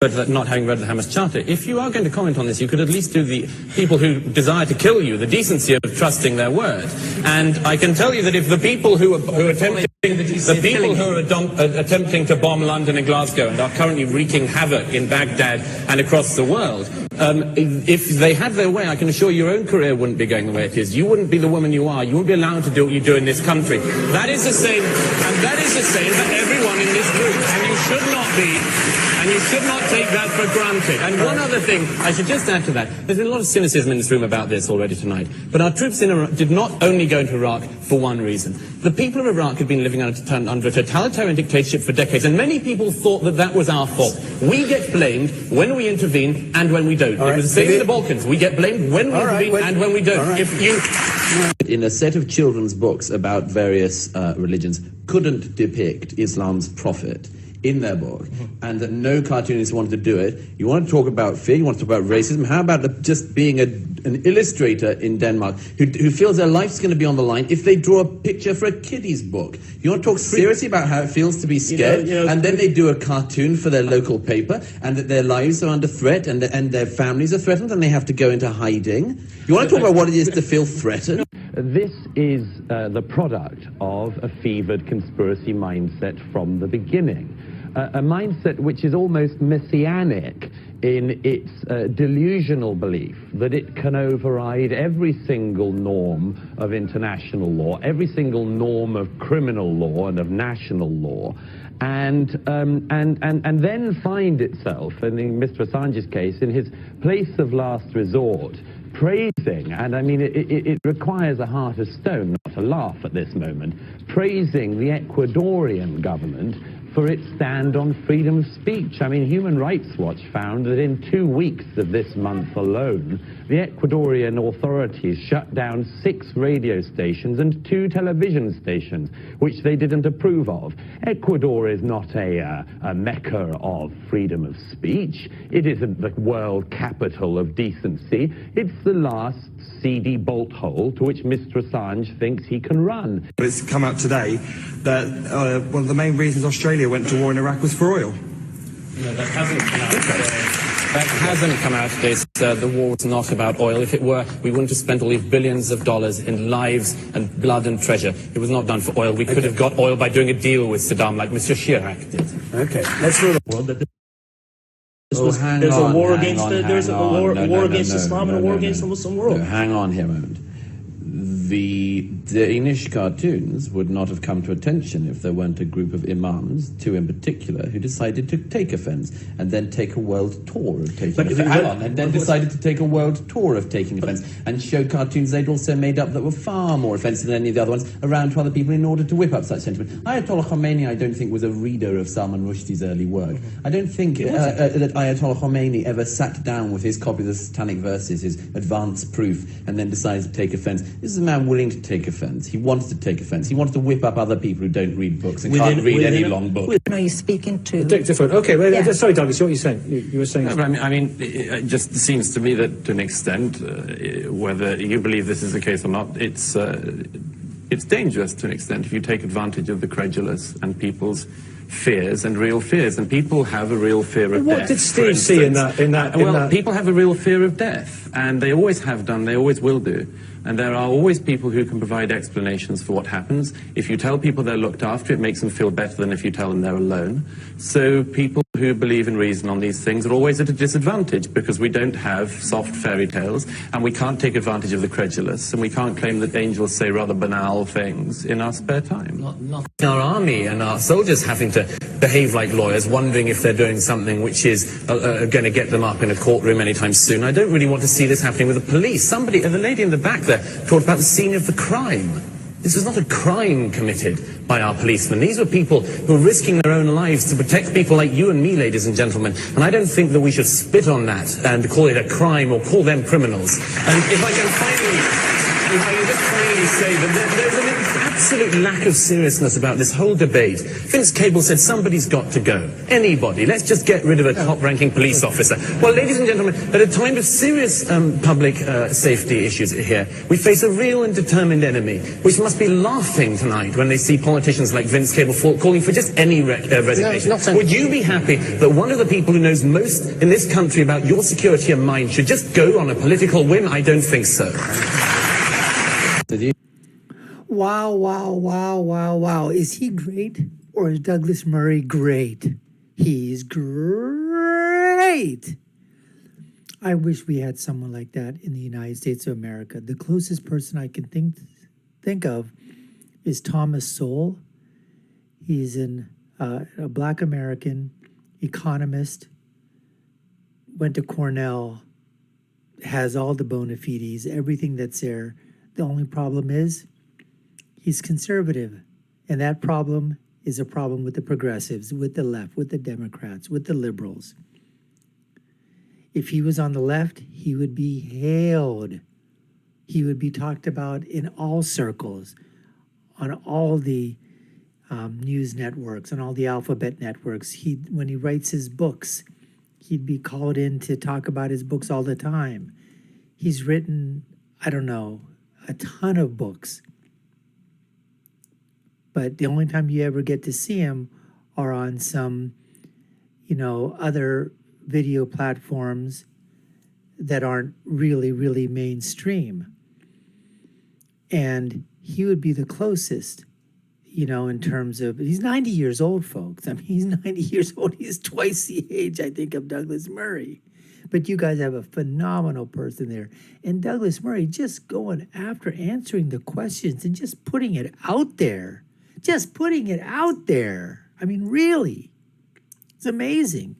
not having read the Hamas Charter. If you are going to comment on this, you could at least do the people who desire to kill you the decency of trusting their word. And I can tell you that if the people who are attempting to bomb London and Glasgow and are currently wreaking havoc in Baghdad and across the world, if they had their way, I can assure you your own career wouldn't be going the way it is. You wouldn't be the woman you are. You wouldn't be allowed to do what you do in this country. That is the same, and that is the same for everyone in this group. And you should not be. And you should not take that for granted. And one other thing, I should just add to that. There's been a lot of cynicism in this room about this already tonight. But our troops in Iraq did not only go into Iraq for one reason. The people of Iraq had been living under a totalitarian dictatorship for decades, and many people thought that that was our fault. We get blamed when we intervene and when we don't. It was the same in the Balkans. We get blamed when we intervene and when we don't. If you... In a set of children's books about various religions couldn't depict Islam's prophet in their book, and that no cartoonist wanted to do it. You want to talk about fear, you want to talk about racism. How about just being an illustrator in Denmark who feels their life's going to be on the line if they draw a picture for a kiddie's book? You want to talk seriously about how it feels to be scared, and then they do a cartoon for their local paper, and that their lives are under threat, and their families are threatened, and they have to go into hiding? You want to talk about what it is to feel threatened? This is the product of a fevered conspiracy mindset from the beginning. A mindset which is almost messianic in its delusional belief that it can override every single norm of international law, every single norm of criminal law and of national law, and then find itself, and in Mr. Assange's case, in his place of last resort, praising, and I mean it requires a heart of stone not to laugh at this moment, praising the Ecuadorian government for its stand on freedom of speech. I mean, Human Rights Watch found that in 2 weeks of this month alone, the Ecuadorian authorities shut down 6 radio stations and 2 television stations, which they didn't approve of. Ecuador is not a mecca of freedom of speech. It isn't the world capital of decency. It's the last seedy bolt hole to which Mr. Assange thinks he can run. It's come out today that one of the main reasons Australia went to war in Iraq was for oil. No, that hasn't come out today. That hasn't come out today. The war was not about oil. If it were, we wouldn't have spent all these billions of dollars in lives and blood and treasure. It was not done for oil. We could have got oil by doing a deal with Saddam like Mr. Chirac did. Okay, let's move on. There's a war against Islam and a war against the Muslim world. No, hang on here a moment. The Danish cartoons would not have come to attention if there weren't a group of imams, 2 in particular, who decided to take offence and then take a world tour of taking offence. And then decided to take a world tour of taking offence and showed cartoons they'd also made up that were far more offensive than any of the other ones around to other people in order to whip up such sentiment. Ayatollah Khomeini, I don't think, was a reader of Salman Rushdie's early work. I don't think that Ayatollah Khomeini ever sat down with his copy of the Satanic Verses, his advanced proof, and then decided to take offence. This is a man willing to take offence. He wanted to take offence. He wanted to whip up other people who don't read books and can't read any long book. Are you speaking to? Different. Okay, well, sorry, Douglas, what are you saying? You were saying... No, I mean, it just seems to me that to an extent, whether you believe this is the case or not, it's dangerous to an extent if you take advantage of the credulous and people's fears and real fears, and people have a real fear of death. What did Steve see in that? People have a real fear of death, and they always have done, they always will do. And there are always people who can provide explanations for what happens. If you tell people they're looked after, it makes them feel better than if you tell them they're alone. So people who believe in reason on these things are always at a disadvantage because we don't have soft fairy tales, and we can't take advantage of the credulous, and we can't claim that angels say rather banal things in our spare time. Not our army and our soldiers having to behave like lawyers, wondering if they're doing something which is going to get them up in a courtroom anytime soon. I don't really want to see this happening with the police. The lady in the back there talked about the scene of the crime. This was not a crime committed by our policemen. These were people who were risking their own lives to protect people like you and me, ladies and gentlemen. And I don't think that we should spit on that and call it a crime or call them criminals. And if I can just finally say that there's an absolute lack of seriousness about this whole debate. Vince Cable said somebody's got to go. Anybody. Let's just get rid of a top-ranking police officer. Well, ladies and gentlemen, at a time of serious public safety issues here, we face a real and determined enemy, which must be laughing tonight when they see politicians like Vince Cable calling for just any resignation. Would you be happy that one of the people who knows most in this country about your security and mine should just go on a political whim? I don't think so. Wow, wow, wow, wow, wow. Is he great or is Douglas Murray great? He's great. I wish we had someone like that in the United States of America. The closest person I can think of is Thomas Sowell. He's a Black American economist, went to Cornell, has all the bona fides, everything that's there. The only problem is he's conservative. And that problem is a problem with the progressives, with the left, with the Democrats, with the liberals. If he was on the left, he would be hailed. He would be talked about in all circles, on all the news networks, on all the alphabet networks. When he writes his books, he'd be called in to talk about his books all the time. He's written, I don't know, a ton of books. But the only time you ever get to see him are on some, other video platforms that aren't really, really mainstream. And he would be the closest, in terms of, he's 90 years old, folks. I mean, he's 90 years old. He's twice the age, I think, of Douglas Murray. But you guys have a phenomenal person there. And Douglas Murray just going after answering the questions and just putting it out there. Just putting it out there. I mean, really. It's amazing.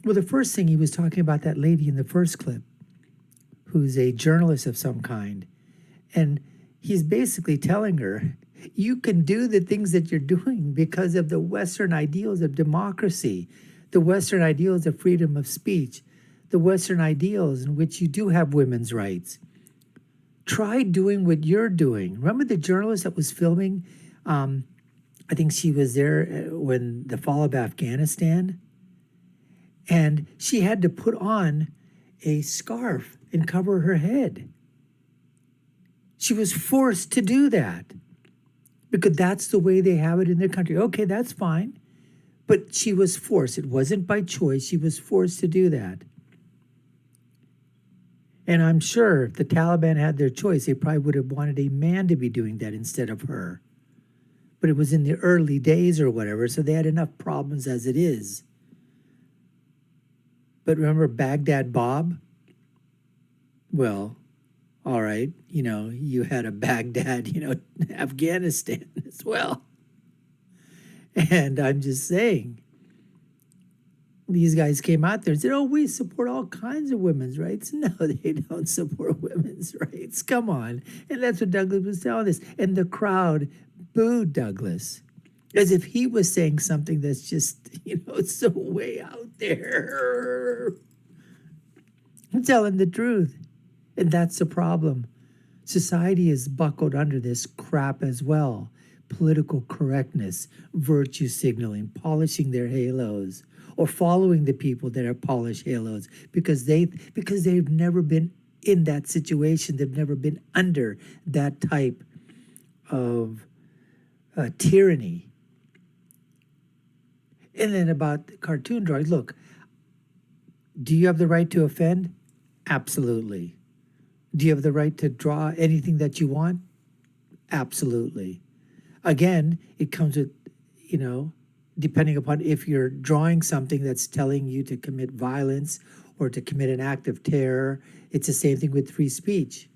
Well, the first thing he was talking about that lady in the first clip, who's a journalist of some kind. And he's basically telling her, you can do the things that you're doing because of the Western ideals of democracy, the Western ideals of freedom of speech, the Western ideals in which you do have women's rights. Try doing what you're doing. Remember the journalist that was filming? I think she was there when the fall of Afghanistan. And she had to put on a scarf and cover her head. She was forced to do that because that's the way they have it in their country. Okay, that's fine. But she was forced. It wasn't by choice. She was forced to do that. And I'm sure if the Taliban had their choice, they probably would have wanted a man to be doing that instead of her. But it was in the early days or whatever, so they had enough problems as it is. But remember Baghdad Bob? Well, all right, you had a Baghdad, Afghanistan as well. And I'm just saying, these guys came out there and said, oh, we support all kinds of women's rights. No, they don't support women's rights. Come on. And that's what Douglas was telling us. And the crowd booed Douglas as if he was saying something that's just, so way out there. I'm telling the truth. And that's the problem. Society is buckled under this crap as well. Political correctness, virtue signaling, polishing their halos, or following the people that are polished halos because they've never been in that situation. They've never been under that type of tyranny. And then about the cartoon drawings, look, do you have the right to offend? Absolutely. Do you have the right to draw anything that you want? Absolutely. Again, it comes with, depending upon if you're drawing something that's telling you to commit violence or to commit an act of terror, it's the same thing with free speech.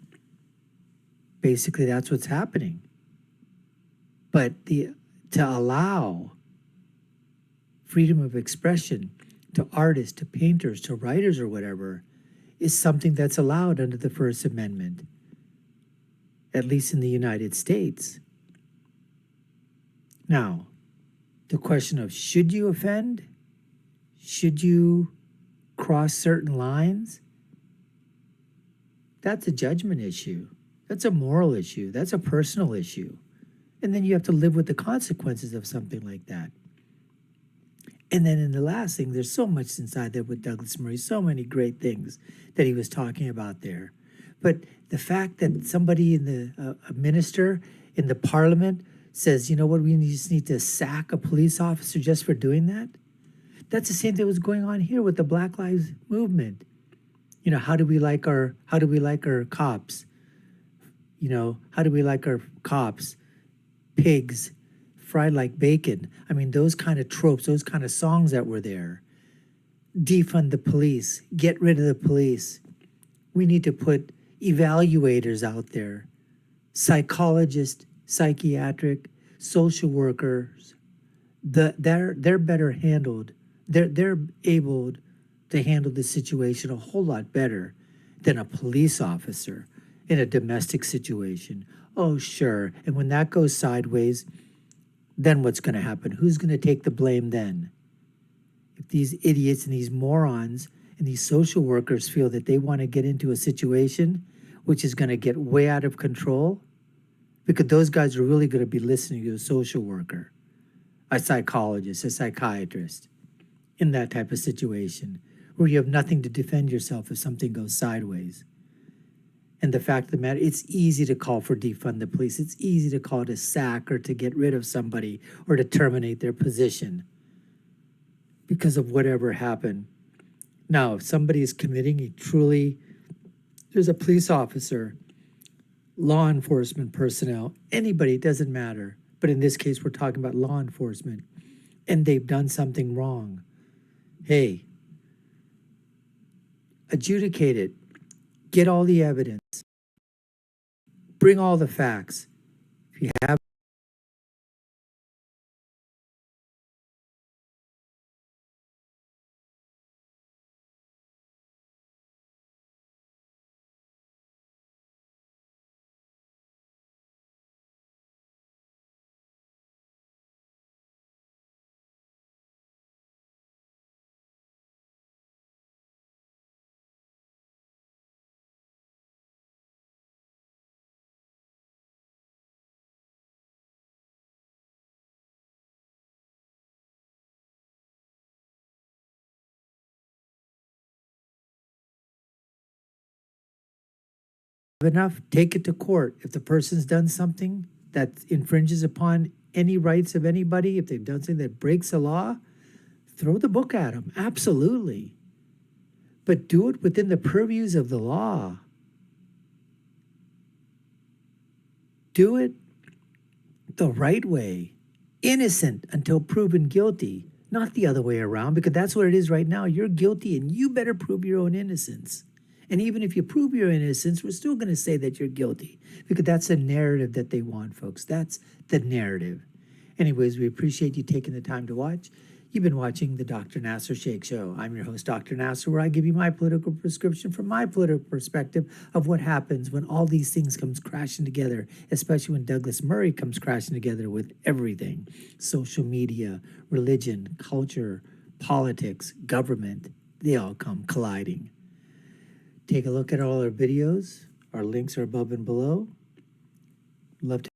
Basically, that's what's happening. But to allow freedom of expression to artists, to painters, to writers or whatever, is something that's allowed under the First Amendment, at least in the United States. Now, the question of should you offend? Should you cross certain lines? That's a judgment issue. That's a moral issue. That's a personal issue. And then you have to live with the consequences of something like that. And then in the last thing, there's so much inside there with Douglas Murray, so many great things that he was talking about there. But the fact that somebody in the, a minister in the parliament says, you know what, we just need to sack a police officer just for doing that. That's the same thing that was going on here with the Black Lives Movement. You know, how do we like our cops? You know, how do we like our cops? Pigs, fried like bacon. I mean, those kind of tropes, those kind of songs that were there. Defund the police, get rid of the police. We need to put evaluators out there, psychologists, psychiatric, social workers. They're better handled. They're able to handle the situation a whole lot better than a police officer in a domestic situation. Oh, sure. And when that goes sideways, then what's going to happen? Who's going to take the blame then? If these idiots and these morons and these social workers feel that they want to get into a situation which is going to get way out of control, because those guys are really going to be listening to a social worker, a psychologist, a psychiatrist in that type of situation where you have nothing to defend yourself if something goes sideways. And the fact of the matter, it's easy to call for defund the police. It's easy to call to sack or to get rid of somebody or to terminate their position because of whatever happened. Now, if somebody is committing a truly, there's a police officer, law enforcement personnel, anybody, it doesn't matter. But in this case, we're talking about law enforcement, and they've done something wrong. Hey, adjudicate it. Get all the evidence. Bring all the facts. If you have enough, take it to court. If the person's done something that infringes upon any rights of anybody, if they've done something that breaks the law, throw the book at them. Absolutely. But do it within the purviews of the law. Do it the right way. Innocent until proven guilty. Not the other way around, because that's what it is right now. You're guilty and you better prove your own innocence. And even if you prove your innocence, we're still going to say that you're guilty, because that's the narrative that they want, folks. That's the narrative. Anyways, we appreciate you taking the time to watch. You've been watching the Dr. Nasir Shaikh Show. I'm your host, Dr. Nasir, where I give you my political prescription from my political perspective of what happens when all these things comes crashing together, especially when Douglas Murray comes crashing together with everything. Social media, religion, culture, politics, government, they all come colliding. Take a look at all our videos. Our links are above and below. Love to